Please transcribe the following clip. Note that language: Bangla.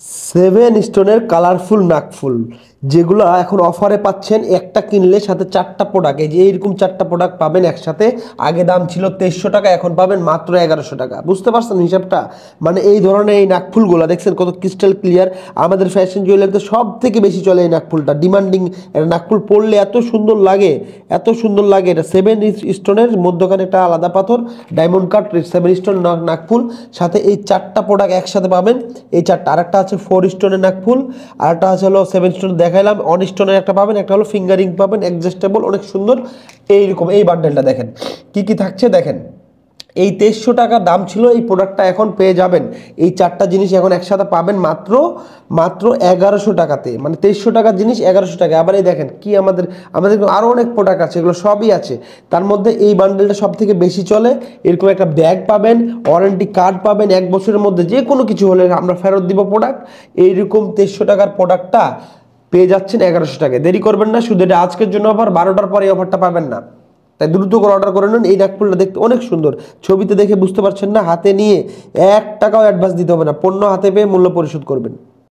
সেভেন স্টোনের কালারফুল নাকফুল যেগুলো এখন অফারে পাচ্ছেন, একটা কিনলে সাথে 4টা প্রোডাক্ট, এই যে এইরকম 4টা প্রোডাক্ট পাবেন একসাথে। আগে দাম ছিল 2300 টাকা, এখন পাবেন মাত্র 1100 টাকা। বুঝতে পারছেন হিসাবটা? মানে এই ধরনের এই নাকফুলগুলো দেখছেন কত ক্রিস্টাল ক্লিয়ার। আমাদের ফ্যাশন জুয়েলারিতে সব থেকে বেশি চলে এই নাকফুলটা, ডিমান্ডিং। এটা নাকফুল পরলে এত সুন্দর লাগে, এত সুন্দর লাগে। এটা সেভেন স্টোনের মধ্যখানে একটা আলাদা পাথর ডায়মন্ড কাট, সেভেন স্টোন নাকফুল, সাথে এই 4টা প্রোডাক্ট একসাথে পাবেন। এই 4টা, আরেকটা আছে 4 স্টোনের নাকফুল, আরেকটা আছে হলো 7 স্টোন দেখাইলাম, 1 স্টোনের একটা পাবেন, একটা হলো ফিঙ্গারিং পাবেন অ্যাডজাস্টেবল, অনেক সুন্দর। এইরকম এই বান্ডেলটা দেখেন কি কি থাকছে দেখেন। এই 2300 টাকা দাম ছিল এই প্রোডাক্টটা, এখন পেয়ে যাবেন এই 4টা জিনিস এখন একসাথে পাবেন মাত্র মাত্র 1100 টাকাতে। মানে 2300 টাকার জিনিস 1100 টাকা। আবার এই দেখেন কি আমাদের আমাদের আরও অনেক প্রোডাক্ট আছে, এগুলো সবই আছে। তার মধ্যে এই বান্ডেলটা সব থেকে বেশি চলে। এরকম একটা ব্যাগ পাবেন, ওয়ারেন্টি কার্ড পাবেন, 1 বছরের মধ্যে যে কোনো কিছু হলে আমরা ফেরত দিব প্রোডাক্ট। এইরকম 2300 টাকার প্রোডাক্টটা পেয়ে যাচ্ছেন 1100 টাকায়। দেরি করবেন না, শুধু এটা আজকের জন্য অফার, 12টার পরে এই অফারটা পাবেন না। তাই দ্রুত করে অর্ডার করে নিন। এই নাকফুলটা দেখতে অনেক সুন্দর, ছবিতে দেখে বুঝতে পারছেন না, হাতে নিয়ে 1 টাকাও অ্যাডভান্স দিতে হবে না, পণ্য হাতে পেয়ে মূল্য পরিশোধ করবেন।